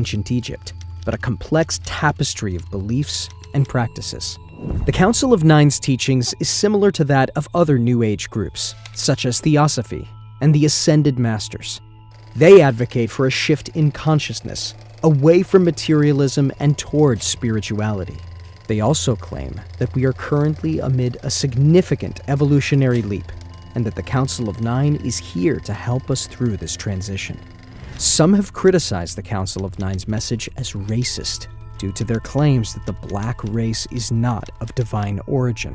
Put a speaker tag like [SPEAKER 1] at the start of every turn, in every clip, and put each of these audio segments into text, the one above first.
[SPEAKER 1] ancient Egypt, but a complex tapestry of beliefs and practices. The Council of Nine's teachings is similar to that of other New Age groups, such as Theosophy and the Ascended Masters. They advocate for a shift in consciousness, away from materialism and towards spirituality. They also claim that we are currently amid a significant evolutionary leap, and that the Council of Nine is here to help us through this transition. Some have criticized the Council of Nine's message as racist, due to their claims that the black race is not of divine origin.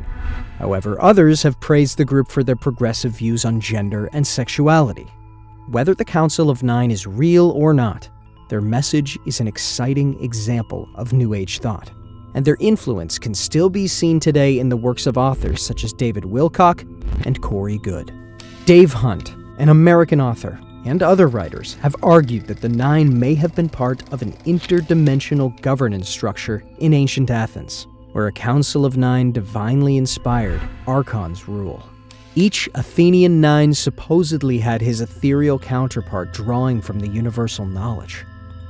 [SPEAKER 1] However, others have praised the group for their progressive views on gender and sexuality. Whether the Council of Nine is real or not, their message is an exciting example of New Age thought, and their influence can still be seen today in the works of authors such as David Wilcock and Corey Goode. Dave Hunt, an American author, and other writers have argued that the Nine may have been part of an interdimensional governance structure in ancient Athens, where a Council of Nine divinely inspired archons rule. Each Athenian Nine supposedly had his ethereal counterpart drawing from the universal knowledge.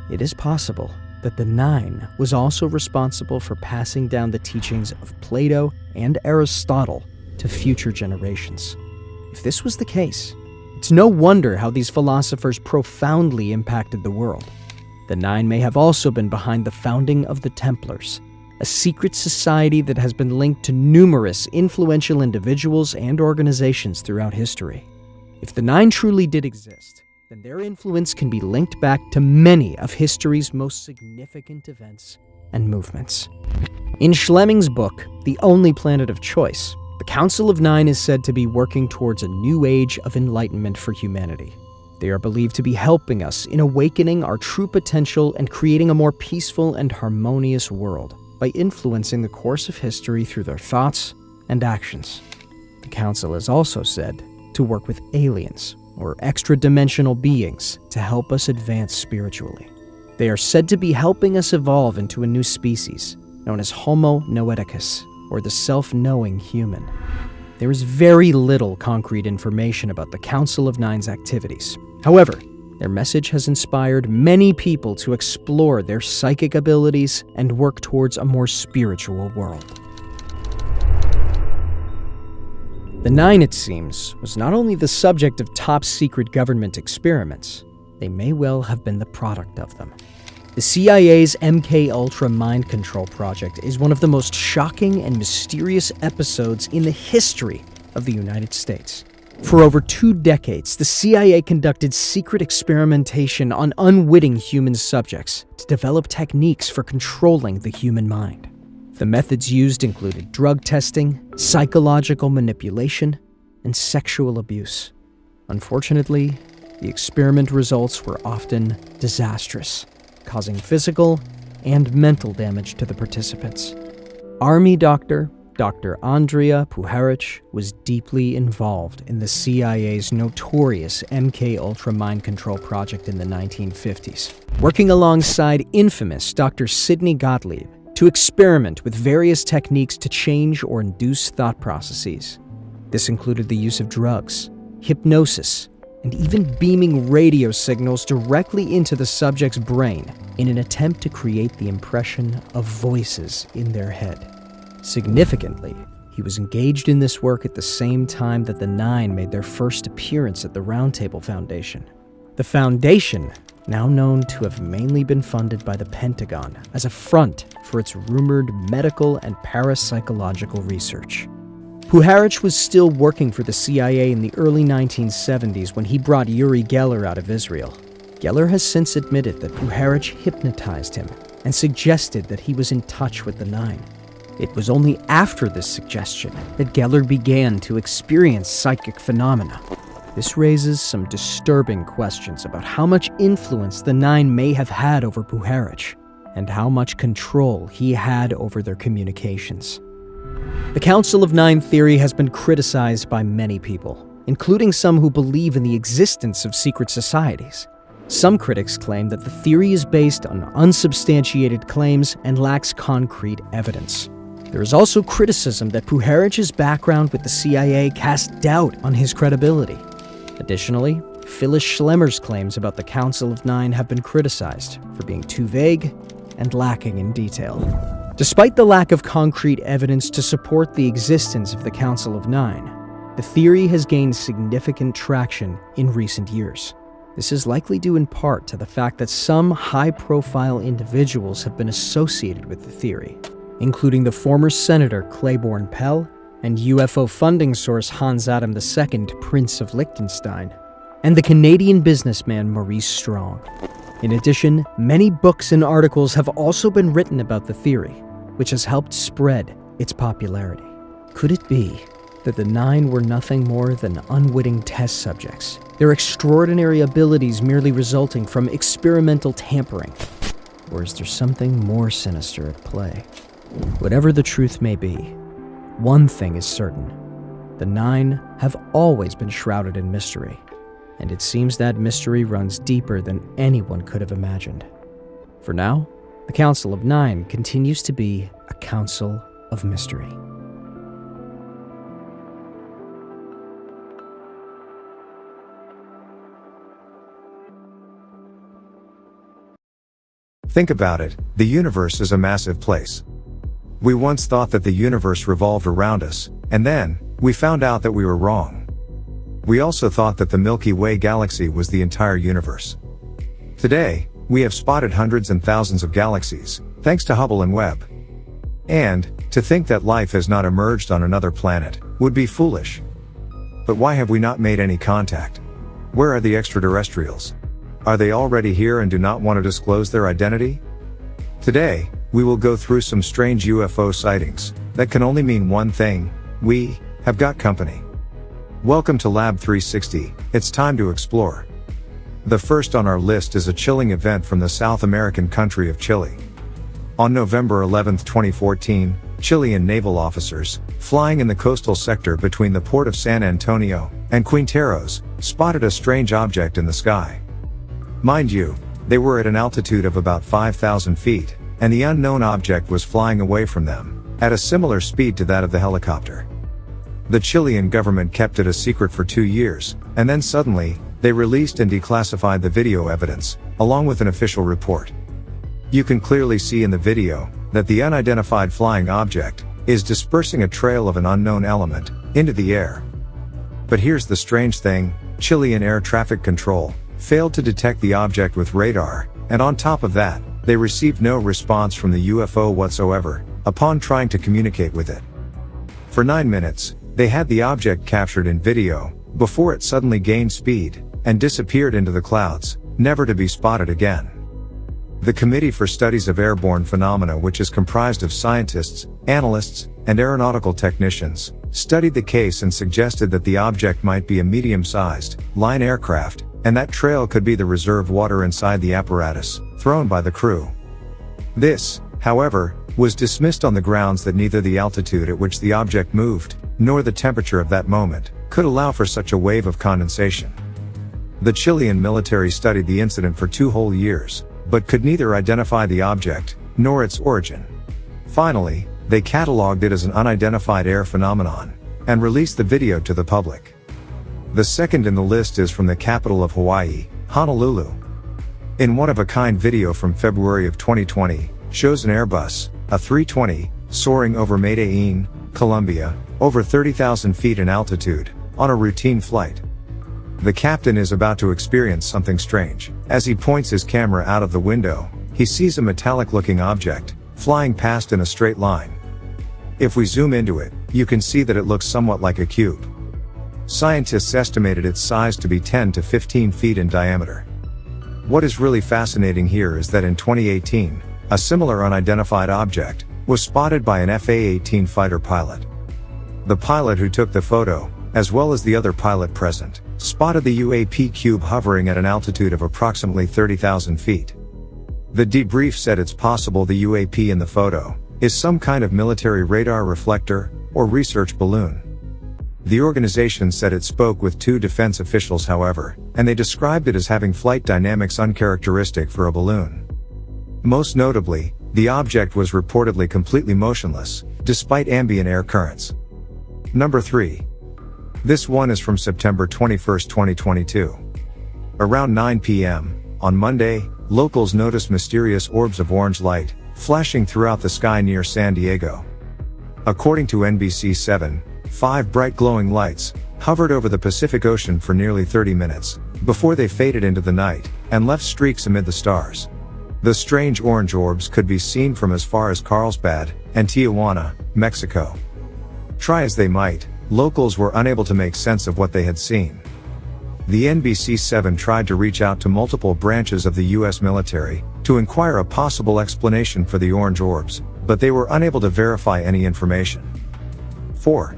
[SPEAKER 1] It is possible that the Nine was also responsible for passing down the teachings of Plato and Aristotle to future generations. If this was the case, it's no wonder how these philosophers profoundly impacted the world. The Nine may have also been behind the founding of the Templars, a secret society that has been linked to numerous influential individuals and organizations throughout history. If the Nine truly did exist, then their influence can be linked back to many of history's most significant events and movements. In Schlemming's book, The Only Planet of Choice, the Council of Nine is said to be working towards a new age of enlightenment for humanity. They are believed to be helping us in awakening our true potential and creating a more peaceful and harmonious world by influencing the course of history through their thoughts and actions. The Council is also said to work with aliens, or extra-dimensional beings, to help us advance spiritually. They are said to be helping us evolve into a new species, known as Homo noeticus, or the self-knowing human. There is very little concrete information about the Council of Nine's activities. However, their message has inspired many people to explore their psychic abilities and work towards a more spiritual world. The Nine, it seems, was not only the subject of top-secret government experiments, they may well have been the product of them. The CIA's MKUltra mind control project is one of the most shocking and mysterious episodes in the history of the United States. For over 2 decades, the CIA conducted secret experimentation on unwitting human subjects to develop techniques for controlling the human mind. The methods used included drug testing, psychological manipulation, and sexual abuse. Unfortunately, the experiment results were often disastrous, causing physical and mental damage to the participants. Army doctor Dr. Andrija Puharich was deeply involved in the CIA's notorious MKUltra mind control project in the 1950s, working alongside infamous Dr. Sidney Gottlieb to experiment with various techniques to change or induce thought processes. This included the use of drugs, hypnosis, and even beaming radio signals directly into the subject's brain in an attempt to create the impression of voices in their head. Significantly, he was engaged in this work at the same time that the Nine made their first appearance at the Round Table Foundation. The foundation, now known to have mainly been funded by the Pentagon as a front for its rumored medical and parapsychological research. Puharich was still working for the CIA in the early 1970s when he brought Uri Geller out of Israel. Geller has since admitted that Puharich hypnotized him and suggested that he was in touch with the Nine. It was only after this suggestion that Geller began to experience psychic phenomena. This raises some disturbing questions about how much influence the Nine may have had over Puharich, and how much control he had over their communications. The Council of Nine theory has been criticized by many people, including some who believe in the existence of secret societies. Some critics claim that the theory is based on unsubstantiated claims and lacks concrete evidence. There is also criticism that Puharich's background with the CIA cast doubt on his credibility. Additionally, Phyllis Schlemmer's claims about the Council of Nine have been criticized for being too vague and lacking in detail. Despite the lack of concrete evidence to support the existence of the Council of Nine, the theory has gained significant traction in recent years. This is likely due in part to the fact that some high-profile individuals have been associated with the theory, including the former Senator Claiborne Pell and UFO funding source Hans Adam II, Prince of Liechtenstein, and the Canadian businessman Maurice Strong. In addition, many books and articles have also been written about the theory, which has helped spread its popularity. Could it be that the Nine were nothing more than unwitting test subjects, their extraordinary abilities merely resulting from experimental tampering? Or is there something more sinister at play? Whatever the truth may be, one thing is certain: the Nine have always been shrouded in mystery, and it seems that mystery runs deeper than anyone could have imagined. For now, the Council of Nine continues to be a council of mystery.
[SPEAKER 2] Think about it, the universe is a massive place. We once thought that the universe revolved around us, and then, we found out that we were wrong. We also thought that the Milky Way galaxy was the entire universe. Today, we have spotted hundreds and thousands of galaxies, thanks to Hubble and Webb. And, to think that life has not emerged on another planet, would be foolish. But why have we not made any contact? Where are the extraterrestrials? Are they already here and do not want to disclose their identity? Today, we will go through some strange UFO sightings that can only mean one thing: we have got company. Welcome to Lab 360, it's time to explore. The first on our list is a chilling event from the South American country of Chile. On November 11, 2014, Chilean naval officers, flying in the coastal sector between the port of San Antonio and Quinteros, spotted a strange object in the sky. Mind you, they were at an altitude of about 5,000 feet, and the unknown object was flying away from them, at a similar speed to that of the helicopter. The Chilean government kept it a secret for 2 years, and then suddenly, they released and declassified the video evidence, along with an official report. You can clearly see in the video, that the unidentified flying object, is dispersing a trail of an unknown element, into the air. But here's the strange thing: Chilean air traffic control failed to detect the object with radar, and on top of that, they received no response from the UFO whatsoever, upon trying to communicate with it. For 9 minutes, they had the object captured in video, before it suddenly gained speed, and disappeared into the clouds, never to be spotted again. The Committee for Studies of Airborne Phenomena, which is comprised of scientists, analysts, and aeronautical technicians, studied the case and suggested that the object might be a medium-sized, line aircraft, and that trail could be the reserve water inside the apparatus, thrown by the crew. This, however, was dismissed on the grounds that neither the altitude at which the object moved, nor the temperature of that moment, could allow for such a wave of condensation. The Chilean military studied the incident for 2 whole years, but could neither identify the object, nor its origin. Finally, they catalogued it as an unidentified air phenomenon, and released the video to the public. The second in the list is from the capital of Hawaii, Honolulu. In one-of-a-kind video from February of 2020, shows an Airbus, a 320, soaring over Medellin, Colombia, over 30,000 feet in altitude, on a routine flight. The captain is about to experience something strange. As he points his camera out of the window, he sees a metallic-looking object, flying past in a straight line. If we zoom into it, you can see that it looks somewhat like a cube. Scientists estimated its size to be 10 to 15 feet in diameter. What is really fascinating here is that in 2018, a similar unidentified object was spotted by an FA-18 fighter pilot. The pilot who took the photo, as well as the other pilot present, spotted the UAP cube hovering at an altitude of approximately 30,000 feet. The debrief said it's possible the UAP in the photo is some kind of military radar reflector or research balloon. The organization said it spoke with 2 defense officials, however, and they described it as having flight dynamics uncharacteristic for a balloon. Most notably, the object was reportedly completely motionless, despite ambient air currents. Number 3. This one is from September 21, 2022. Around 9 p.m., on Monday, locals noticed mysterious orbs of orange light, flashing throughout the sky near San Diego. According to NBC7, 5 bright glowing lights hovered over the Pacific Ocean for nearly 30 minutes, before they faded into the night, and left streaks amid the stars. The strange orange orbs could be seen from as far as Carlsbad and Tijuana, Mexico. Try as they might, locals were unable to make sense of what they had seen. The NBC7 tried to reach out to multiple branches of the US military to inquire a possible explanation for the orange orbs, but they were unable to verify any information. 4.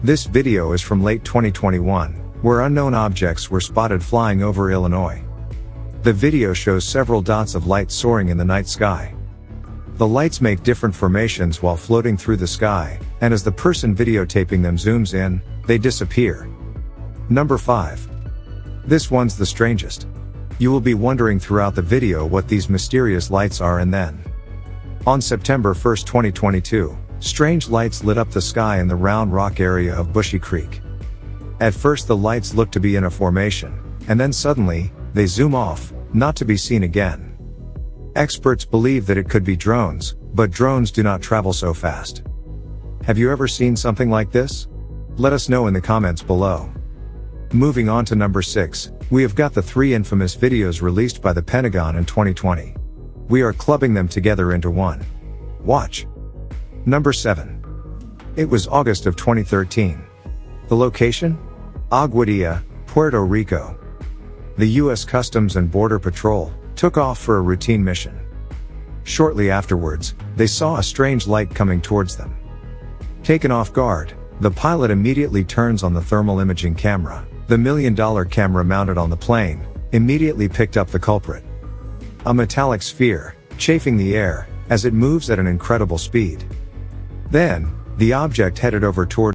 [SPEAKER 2] This video is from late 2021, where unknown objects were spotted flying over Illinois. The video shows several dots of light soaring in the night sky. The lights make different formations while floating through the sky, and as the person videotaping them zooms in, they disappear. Number 5. This one's the strangest. You will be wondering throughout the video what these mysterious lights are, and then. On September 1, 2022, strange lights lit up the sky in the Round Rock area of Bushy Creek. At first the lights looked to be in a formation, and then suddenly, they zoom off, not to be seen again. Experts believe that it could be drones, but drones do not travel so fast. Have you ever seen something like this? Let us know in the comments below. Moving on to number 6, we have got the 3 infamous videos released by the Pentagon in 2020. We are clubbing them together into one. Watch. Number 7. It was August of 2013. The location? Aguadilla, Puerto Rico. The US Customs and Border Patrol took off for a routine mission. Shortly afterwards, they saw a strange light coming towards them. Taken off guard, the pilot immediately turns on the thermal imaging camera. The $1 million camera mounted on the plane immediately picked up the culprit. A metallic sphere, chafing the air, as it moves at an incredible speed. Then, the object headed over toward